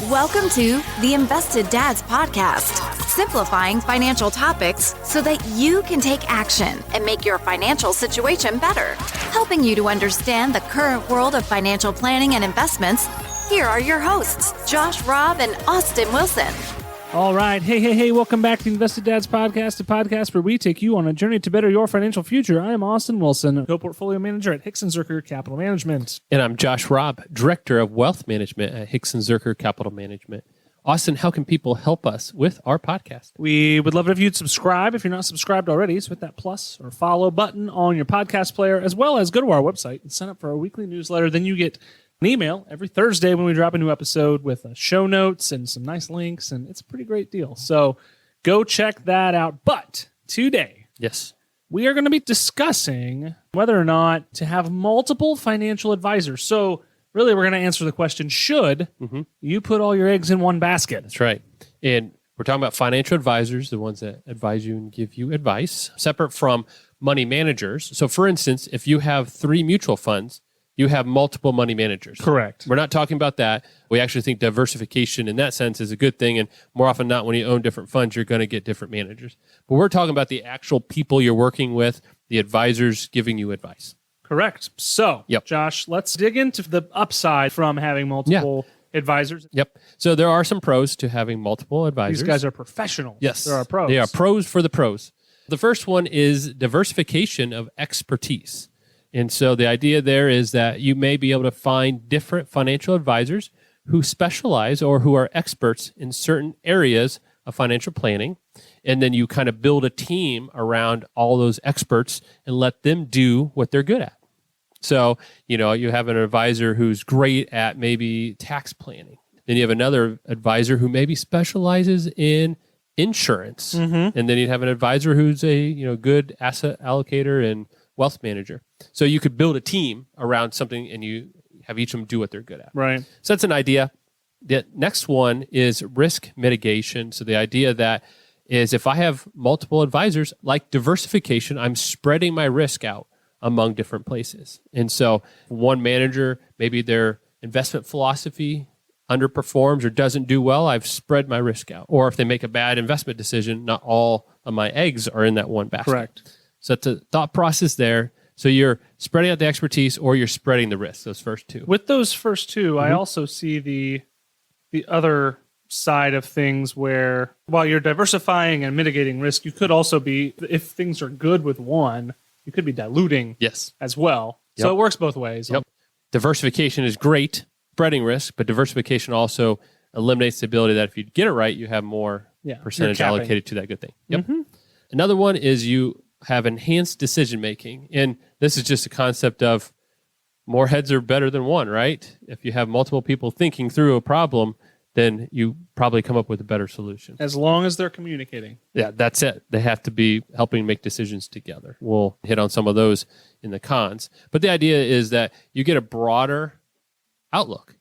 Welcome to the Invested Dads Podcast, simplifying financial topics so that you can take action and make your financial situation better. Helping you to understand the current world of financial planning and investments, here are your hosts, Josh Robb and Austin Wilson. All right. Hey, welcome back to the Invested Dads Podcast, a podcast where we take you on a journey to better your financial future. I am Austin Wilson, co-portfolio manager at Hicks & Zerker Capital Management. And I'm Josh Robb, director of wealth management at Hicks & Zerker Capital Management. Austin, how can people help us with our podcast? We would love it if you'd subscribe. If you're not subscribed already, so hit that plus or follow button on your podcast player, as well as go to our website and sign up for our weekly newsletter. Then you get an email every Thursday when we drop a new episode with show notes and some nice links, and it's a pretty great deal. So go check that out. But today, yes, we are going to be discussing whether or not to have multiple financial advisors. So really, we're going to answer the question, should you put all your eggs in one basket? That's right. And we're talking about financial advisors, the ones that advise you and give you advice, separate from money managers. So for instance, if you have 3 mutual funds, you have multiple money managers. Correct. We're not talking about that. We actually think diversification in that sense is a good thing. And more often than not, when you own different funds, you're going to get different managers. But we're talking about the actual people you're working with, the advisors giving you advice. Correct. So, Yep. Josh, let's dig into the upside from having multiple advisors. Yep. So there are some pros to having multiple advisors. These guys are professionals. Yes. There are pros. They are pros for the pros. The first one is diversification of expertise. And so the idea there is that you may be able to find different financial advisors who specialize or who are experts in certain areas of financial planning. And then you kind of build a team around all those experts and let them do what they're good at. So, you have an advisor who's great at maybe tax planning. Then you have another advisor who maybe specializes in insurance. And then you'd have an advisor who's a good asset allocator and wealth manager. So you could build a team around something and you have each of them do what they're good at. Right. So that's an idea. The next one is risk mitigation. So the idea that is if I have multiple advisors, like diversification, I'm spreading my risk out among different places. And so one manager, maybe their investment philosophy underperforms or doesn't do well, I've spread my risk out. Or if they make a bad investment decision, not all of my eggs are in that one basket. Correct. So it's a thought process there. So you're spreading out the expertise or you're spreading the risk, those first two. With those first two, I also see the other side of things where while you're diversifying and mitigating risk, you could also be, if things are good with one, you could be diluting as well. Yep. So it works both ways. Yep. Diversification is great, spreading risk, but diversification also eliminates the ability that if you get it right, you have more percentage allocated to that good thing. Yep. Another one is you have enhanced decision-making. And this is just a concept of more heads are better than one, right? If you have multiple people thinking through a problem, then you probably come up with a better solution. As long as they're communicating. Yeah, that's it. They have to be helping make decisions together. We'll hit on some of those in the cons. But the idea is that you get a broader outlook.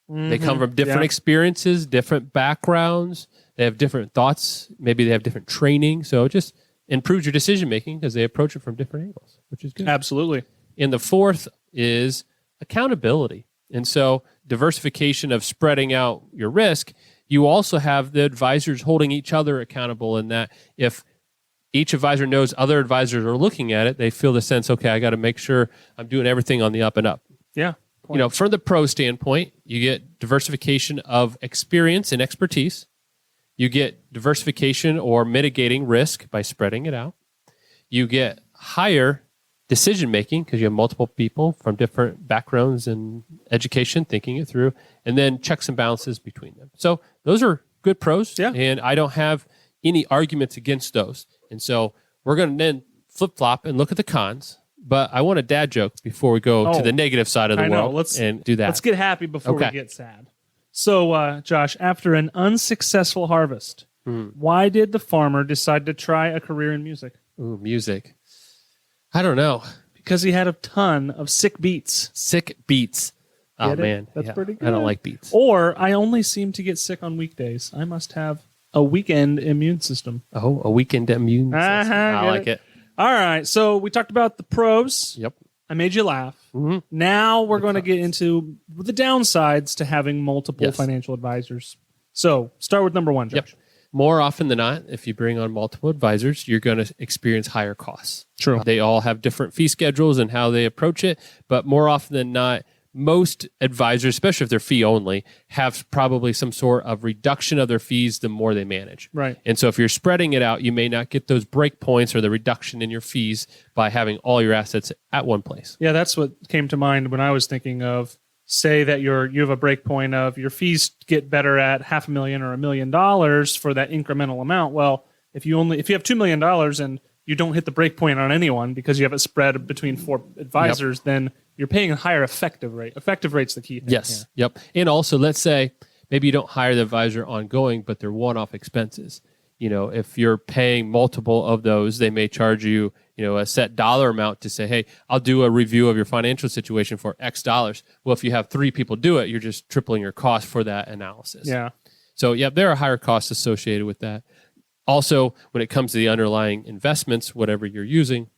They come from different experiences, different backgrounds. They have different thoughts. Maybe they have different training. So it just improves your decision making because they approach it from different angles, which is good. Absolutely. And the fourth is accountability. And so diversification of spreading out your risk, you also have the advisors holding each other accountable in that if each advisor knows other advisors are looking at it, they feel the sense, okay, I got to make sure I'm doing everything on the up and up. Yeah. From the pro standpoint, you get diversification of experience and expertise. You get diversification or mitigating risk by spreading it out. You get higher decision-making because you have multiple people from different backgrounds and education thinking it through, and then checks and balances between them. So those are good pros, and I don't have any arguments against those. And so we're going to then flip-flop and look at the cons, but I want a dad joke before we go to the negative side of the world and do that. Let's get happy before we get sad. So, Josh, after an unsuccessful harvest, why did the farmer decide to try a career in music? Ooh, music. I don't know. Because he had a ton of sick beats. Sick beats. Oh, man. That's pretty good. I don't like beats. Or, I only seem to get sick on weekdays. I must have a weekend immune system. Oh, a weekend immune system. I like it. All right. So, we talked about the pros. Yep. I made you laugh. Now we're going to get into the downsides to having multiple financial advisors. So start with number one, Josh. Yep. More often than not, if you bring on multiple advisors, you're going to experience higher costs. True. They all have different fee schedules and how they approach it, but more often than not, most advisors, especially if they're fee only, have probably some sort of reduction of their fees the more they manage. Right. And so if you're spreading it out, you may not get those break points or the reduction in your fees by having all your assets at one place. Yeah, that's what came to mind when I was thinking of, say that you have a break point of your fees get better at $500,000 or $1 million for that incremental amount. Well, if you have $2 million and you don't hit the break point on anyone because you have it spread between 4 advisors, then you're paying a higher effective rate. Effective rate's the key thing. Yes. Here. Yep. And also, let's say maybe you don't hire the advisor ongoing, but they're one-off expenses. If you're paying multiple of those, they may charge you, a set dollar amount to say, hey, I'll do a review of your financial situation for X dollars. Well, if you have 3 people do it, you're just tripling your cost for that analysis. Yeah. So, there are higher costs associated with that. Also, when it comes to the underlying investments, whatever you're using,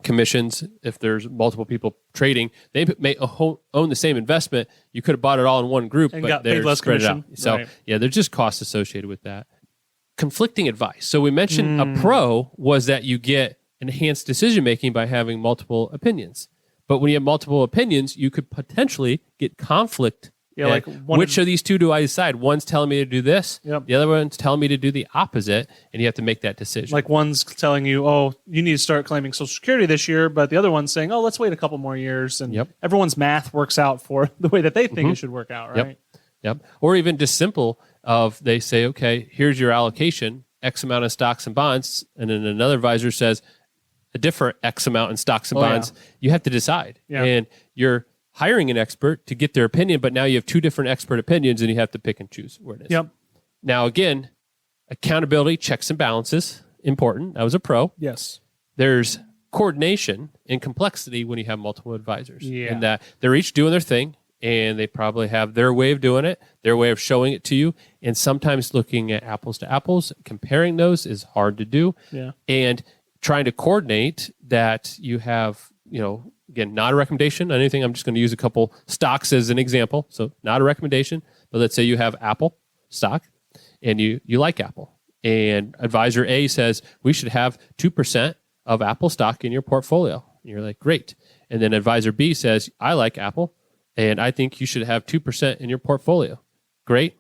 commissions, if there's multiple people trading, they may own the same investment. You could have bought it all in one group, and but got they're paid less spread commission. out. So, right. there's just costs associated with that. Conflicting advice. So we mentioned a pro was that you get enhanced decision-making by having multiple opinions. But when you have multiple opinions, you could potentially get conflict. Yeah, like which of these two do I decide? One's telling me to do this. Yep. The other one's telling me to do the opposite, and you have to make that decision. Like one's telling you, oh, you need to start claiming Social Security this year, but the other one's saying, oh, let's wait a couple more years. And everyone's math works out for the way that they think it should work out, right? Yep. Or even just simple of they say, okay, here's your allocation, X amount of stocks and bonds, and then another advisor says a different X amount in stocks and bonds. Yeah. You have to decide. Yeah. And you're hiring an expert to get their opinion, but now you have 2 different expert opinions and you have to pick and choose where it is. Yep. Now, again, accountability, checks and balances, important. That was a pro. Yes. There's coordination and complexity when you have multiple advisors. Yeah. And that they're each doing their thing, and they probably have their way of doing it, their way of showing it to you. And sometimes looking at apples to apples, comparing those is hard to do. Yeah. And trying to coordinate that you have, again, not a recommendation on anything. I'm just going to use a couple stocks as an example. So not a recommendation, but let's say you have Apple stock and you like Apple. And advisor A says, we should have 2% of Apple stock in your portfolio. And you're like, great. And then advisor B says, I like Apple, and I think you should have 2% in your portfolio. Great.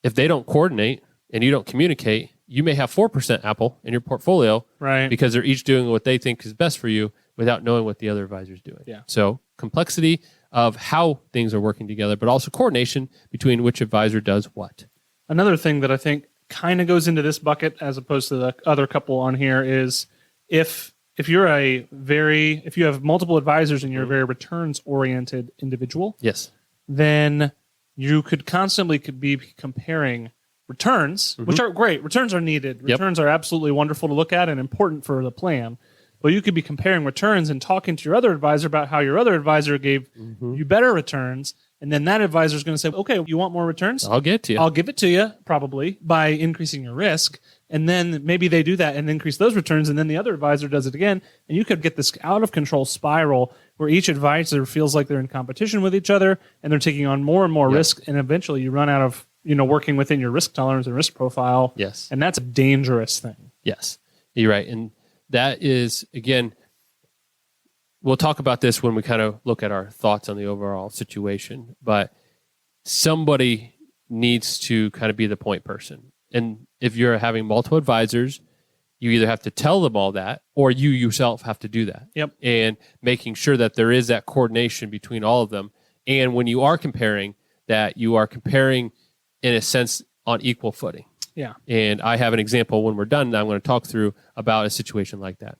If they don't coordinate and you don't communicate, you may have 4% Apple in your portfolio, right? Because they're each doing what they think is best for you without knowing what the other advisor is doing. Yeah. So complexity of how things are working together, but also coordination between which advisor does what. Another thing that I think kind of goes into this bucket as opposed to the other couple on here is if you have multiple advisors and you're a very returns oriented individual, yes, then you could constantly be comparing returns, which are great. Returns are needed. Returns are absolutely wonderful to look at and important for the plan. But you could be comparing returns and talking to your other advisor about how your other advisor gave you better returns. And then that advisor is going to say, okay, you want more returns? I'll get to you. I'll give it to you, probably, by increasing your risk. And then maybe they do that and increase those returns, and then the other advisor does it again. And you could get this out-of-control spiral where each advisor feels like they're in competition with each other, and they're taking on more and more risk, and eventually you run out of working within your risk tolerance and risk profile. Yes. And that's a dangerous thing. Yes, you're right. And that is, again, we'll talk about this when we kind of look at our thoughts on the overall situation, but somebody needs to kind of be the point person. And if you're having multiple advisors, you either have to tell them all that or you yourself have to do that. Yep. And making sure that there is that coordination between all of them. And when you are comparing, that you are comparing in a sense on equal footing. Yeah. And I have an example when we're done that I'm going to talk through about a situation like that.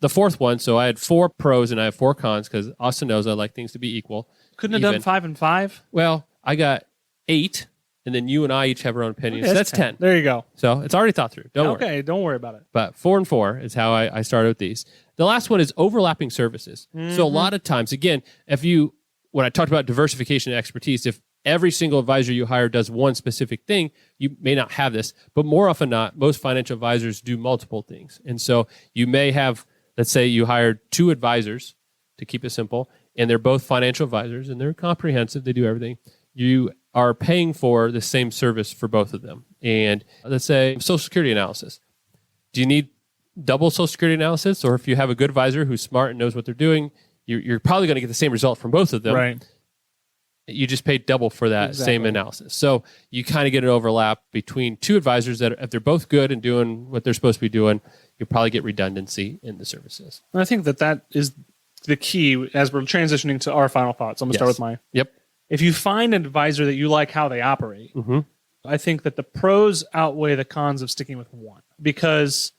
The fourth one, so I had 4 pros and I have 4 cons because Austin knows I like things to be equal. Couldn't have done 5 and 5? Well, I got 8, and then you and I each have our own opinions. Okay, so that's 10. There you go. So it's already thought through. Don't worry. Okay, don't worry about it. But 4 and 4 is how I started with these. The last one is overlapping services. So a lot of times, again, when I talked about diversification and expertise, if every single advisor you hire does one specific thing, you may not have this. But more often not, most financial advisors do multiple things. And so you may have, let's say you hired 2 advisors, to keep it simple, and they're both financial advisors and they're comprehensive, they do everything, you are paying for the same service for both of them. And let's say Social Security analysis. Do you need double Social Security analysis? Or if you have a good advisor who's smart and knows what they're doing, you're probably going to get the same result from both of them. Right. You just paid double for that same analysis. So you kind of get an overlap between two advisors that if they're both good and doing what they're supposed to be doing, you'll probably get redundancy in the services. And I think that is the key as we're transitioning to our final thoughts. I'm going to start with mine. Yep. If you find an advisor that you like how they operate, I think that the pros outweigh the cons of sticking with one, because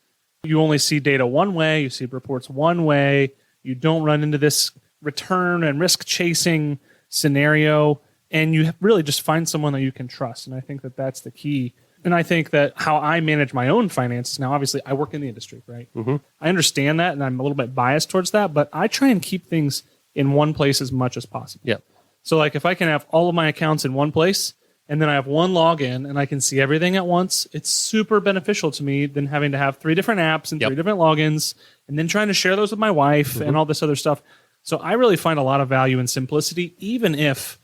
you only see data one way, you see reports one way, you don't run into this return and risk chasing scenario, and you really just find someone that you can trust. And I think that that's the key. And I think that how I manage my own finances now, obviously I work in the industry, right? I understand that, and I'm a little bit biased towards that, but I try and keep things in one place as much as possible. Yeah. So like if I can have all of my accounts in one place, and then I have one login and I can see everything at once, it's super beneficial to me than having to have 3 different apps and 3 different logins, and then trying to share those with my wife and all this other stuff. So I really find a lot of value in simplicity, even if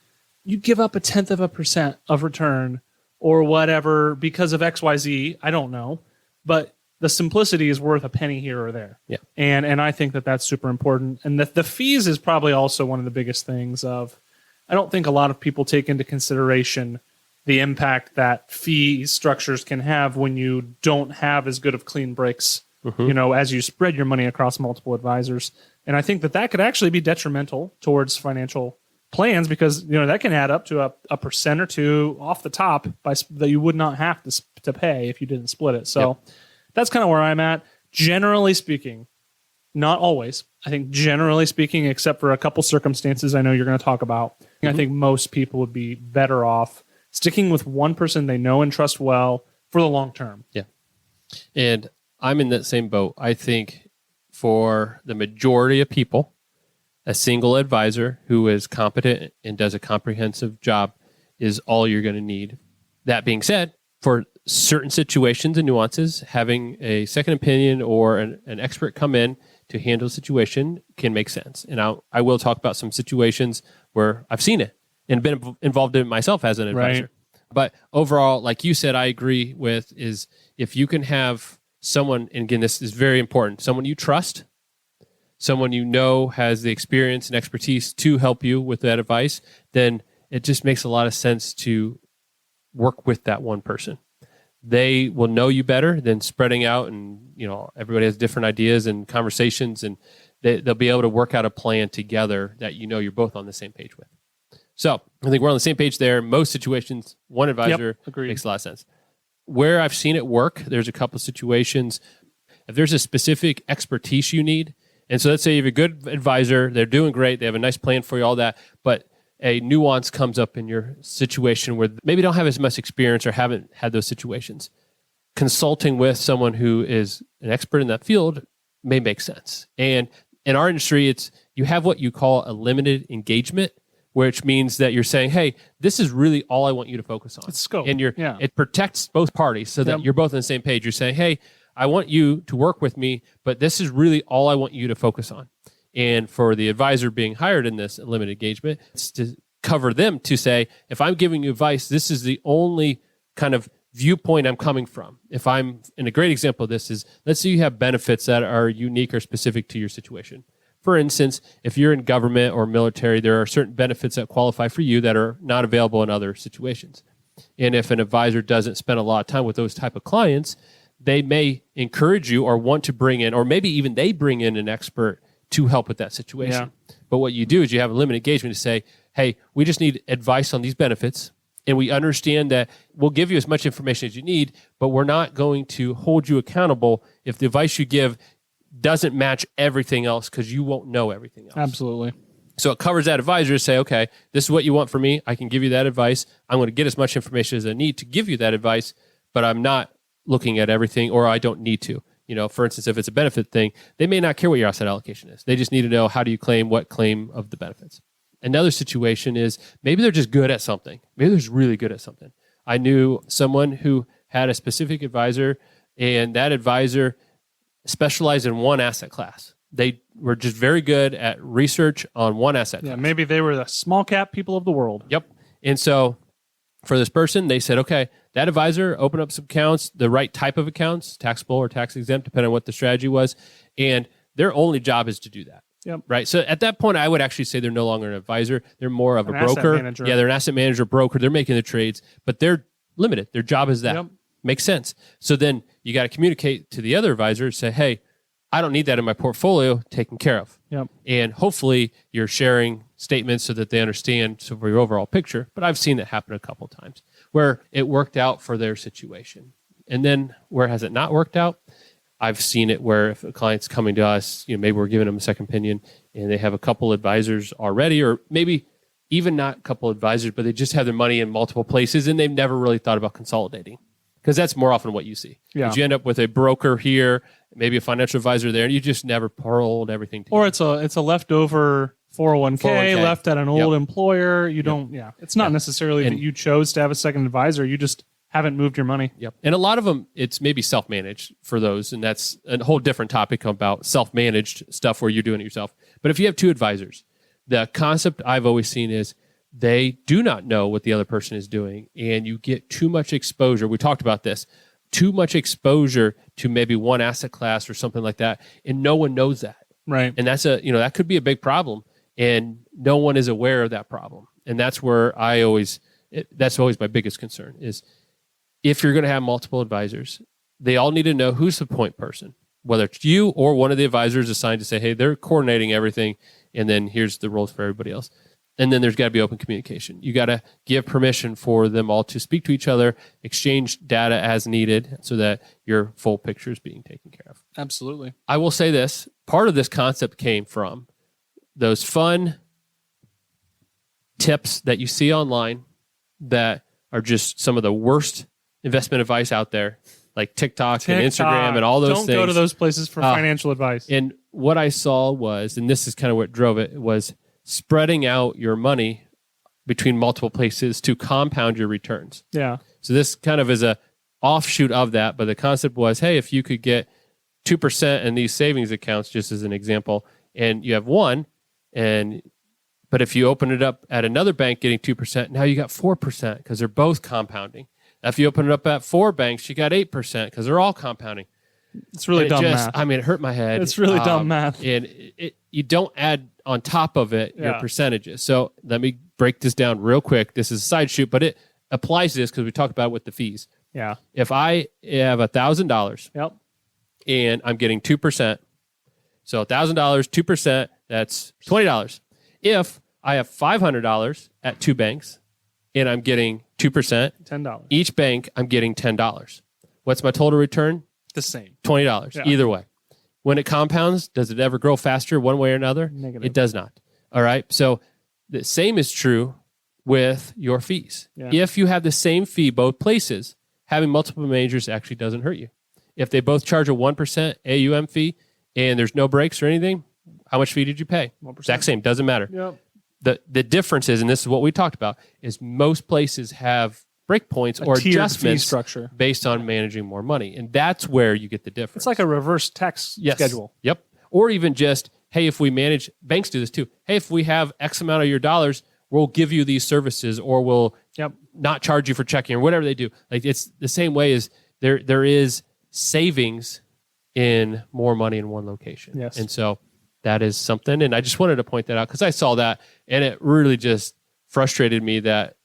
you give up 0.1% of return or whatever because of XYZ, I don't know. But the simplicity is worth a penny here or there. Yeah. And I think that that's super important. And the fees is probably also one of the biggest things of, I don't think a lot of people take into consideration the impact that fee structures can have when you don't have as good of clean breaks, as you spread your money across multiple advisors. And I think that could actually be detrimental towards financial plans, because that can add up to a percent or two off the top that you would not have to pay if you didn't split it. So that's kind of where I'm at. Generally speaking, not always. I think generally speaking, except for a couple circumstances I know you're going to talk about, I think most people would be better off sticking with one person they know and trust well for the long term. Yeah. And I'm in that same boat. I think for the majority of people, a single advisor who is competent and does a comprehensive job is all you're going to need. That being said, for certain situations and nuances, having a second opinion or an expert come in to handle a situation can make sense. And I will talk about some situations where I've seen it and been involved in it myself as an advisor. Right. But overall, like you said, I agree with is if you can have someone, and again, this is very important, someone you trust, someone you know has the experience and expertise to help you with that advice, then it just makes a lot of sense to work with that one person. They will know you better than spreading out, and everybody has different ideas and conversations, and they'll be able to work out a plan together that you're both on the same page with. So I think we're on the same page there. Most situations, one advisor makes a lot of sense. Where I've seen it work, there's a couple of situations. If there's a specific expertise you need, and so let's say you have a good advisor, they're doing great, they have a nice plan for you, all that, but a nuance comes up in your situation where maybe don't have as much experience or haven't had those situations. Consulting with someone who is an expert in that field may make sense. And in our industry, you have what you call a limited engagement, which means that you're saying, hey, this is really all I want you to focus on. It's scope. And it protects both parties so that you're both on the same page. You're saying, hey, I want you to work with me, but this is really all I want you to focus on. And for the advisor being hired in this limited engagement, it's to cover them to say, if I'm giving you advice, this is the only kind of viewpoint I'm coming from. And a great example of this is, let's say you have benefits that are unique or specific to your situation. For instance, if you're in government or military, there are certain benefits that qualify for you that are not available in other situations. And if an advisor doesn't spend a lot of time with those type of clients, they may encourage you or want to bring in, or maybe even they bring in an expert to help with that situation. Yeah. But what you do is you have a limited engagement to say, hey, we just need advice on these benefits, and we understand that we'll give you as much information as you need, but we're not going to hold you accountable if the advice you give doesn't match everything else, because you won't know everything else. Absolutely. So it covers that advisor to say, okay, this is what you want from me. I can give you that advice. I'm going to get as much information as I need to give you that advice, but I'm not looking at everything, or I don't need to. For instance, if it's a benefit thing, they may not care what your asset allocation is. They just need to know, how do you claim what claim of the benefits. Another situation is maybe they're just good at something. Maybe they're just really good at something. I knew someone who had a specific advisor, and that advisor specialized in one asset class. They were just very good at research on one asset class. Yeah, maybe they were the small cap people of the world. Yep. And so for this person, they said, okay, that advisor opened up some accounts, the right type of accounts, taxable or tax exempt, depending on what the strategy was. And their only job is to do that. Yep. Right. So at that point, I would actually say they're no longer an advisor. They're more of An a broker. asset manager. Yeah, they're an asset manager, broker. They're making the trades, but they're limited. Their job is that. Yep. Makes sense. So then you got to communicate to the other advisor, say, hey, I don't need that in my portfolio taken care of. Yep. And hopefully you're sharing statements so that they understand for your overall picture. But I've seen that happen a couple of times where it worked out for their situation. And then where has it not worked out? I've seen it where if a client's coming to us, maybe we're giving them a second opinion and they have a couple advisors already, or maybe even not a couple advisors, but they just have their money in multiple places and they've never really thought about consolidating. Because that's more often what you see. Yeah. You end up with a broker here, maybe a financial advisor there, and you just never pulled everything together. Or it's a leftover 401k left at an old employer. You don't, It's not necessarily that you chose to have a second advisor. You just haven't moved your money. Yep. And a lot of them, it's maybe self-managed for those, and that's a whole different topic about self-managed stuff where you're doing it yourself. But if you have two advisors, the concept I've always seen is they do not know what the other person is doing, and you get too much exposure. We talked about this. Too much exposure to maybe one asset class or something like that, and no one knows that. Right. And that's that could be a big problem, and no one is aware of that problem. And that's where that's always my biggest concern is if you're going to have multiple advisors, they all need to know who's the point person, whether it's you or one of the advisors assigned to say, hey, they're coordinating everything, and then here's the roles for everybody else. And then there's got to be open communication. You got to give permission for them all to speak to each other, exchange data as needed so that your full picture is being taken care of. Absolutely. I will say this. Part of this concept came from those fun tips that you see online that are just some of the worst investment advice out there, like TikTok and Instagram and all those things. Don't go to those places for financial advice. And what I saw was, and this is kind of what drove it, was spreading out your money between multiple places to compound your returns. Yeah. So this kind of is a offshoot of that, but the concept was, hey, if you could get 2% in these savings accounts, just as an example, and you have one, but if you open it up at another bank getting 2%, now you got 4% because they're both compounding. Now, if you open it up at 4 banks, you got 8% because they're all compounding. It's really dumb math. I mean, it hurt my head. It's really dumb math. And you don't add on top of it your percentages. So let me break this down real quick. This is a side shoot, but it applies to this because we talked about it with the fees. Yeah. If I have $1,000 Yep. and I'm getting 2%, so $1,000, 2%, that's $20. If I have $500 at 2 banks and I'm getting 2%, $10. each bank I'm getting $10. What's my total return? The same. $20, either way. When it compounds, does it ever grow faster one way or another? Negative. It does not. All right. So the same is true with your fees. Yeah. If you have the same fee both places, having multiple managers actually doesn't hurt you. If they both charge a 1% AUM fee and there's no breaks or anything, how much fee did you pay? 1%. Exact same. Doesn't matter. Yep. The difference is, and this is what we talked about, is most places have breakpoints or adjustments structure based on managing more money. And that's where you get the difference. It's like a reverse tax schedule. Yep. Or even just, hey, if we manage, banks do this too. Hey, if we have X amount of your dollars, we'll give you these services or we'll not charge you for checking or whatever they do. Like it's the same way as there is savings in more money in one location. Yes. And so that is something. And I just wanted to point that out because I saw that and it really just frustrated me that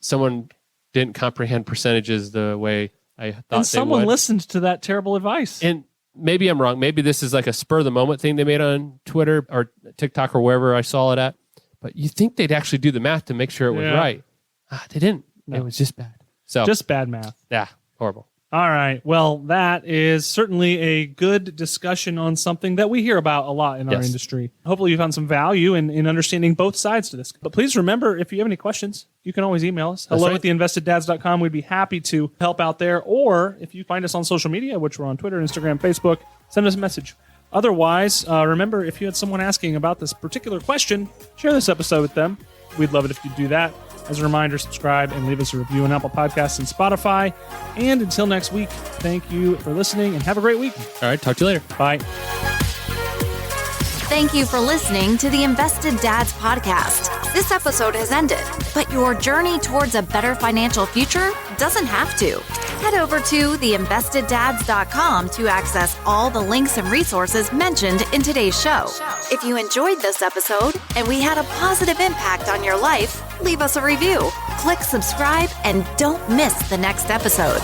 someone didn't comprehend percentages the way I thought they would. And someone listened to that terrible advice. And maybe I'm wrong. Maybe this is like a spur of the moment thing they made on Twitter or TikTok or wherever I saw it at. But you think they'd actually do the math to make sure it was right. They didn't. No. It was just bad. So just bad math. Yeah, horrible. All right. Well, that is certainly a good discussion on something that we hear about a lot in our industry. Hopefully you found some value in understanding both sides to this. But please remember, if you have any questions, you can always email us. hello@theinvesteddads.com. We'd be happy to help out there. Or if you find us on social media, which we're on Twitter, Instagram, Facebook, send us a message. Otherwise, remember, if you had someone asking about this particular question, share this episode with them. We'd love it if you do that. As a reminder, subscribe and leave us a review on Apple Podcasts and Spotify. And until next week, thank you for listening and have a great week. All right. Talk to you later. Bye. Thank you for listening to the Invested Dads podcast. This episode has ended, but your journey towards a better financial future doesn't have to. Head over to theinvesteddads.com to access all the links and resources mentioned in today's show. If you enjoyed this episode and we had a positive impact on your life, leave us a review, click subscribe, and don't miss the next episode.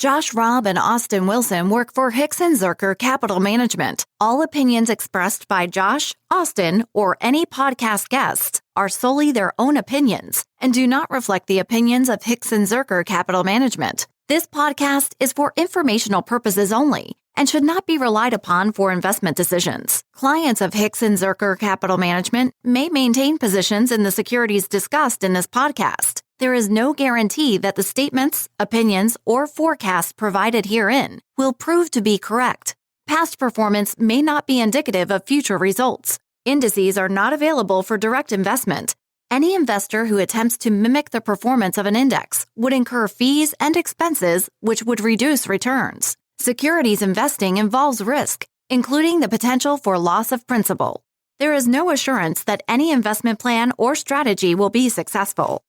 Josh Robb and Austin Wilson work for Hicks & Zerker Capital Management. All opinions expressed by Josh, Austin, or any podcast guests are solely their own opinions and do not reflect the opinions of Hicks & Zerker Capital Management. This podcast is for informational purposes only and should not be relied upon for investment decisions. Clients of Hicks & Zerker Capital Management may maintain positions in the securities discussed in this podcast. There is no guarantee that the statements, opinions, or forecasts provided herein will prove to be correct. Past performance may not be indicative of future results. Indices are not available for direct investment. Any investor who attempts to mimic the performance of an index would incur fees and expenses which would reduce returns. Securities investing involves risk, including the potential for loss of principal. There is no assurance that any investment plan or strategy will be successful.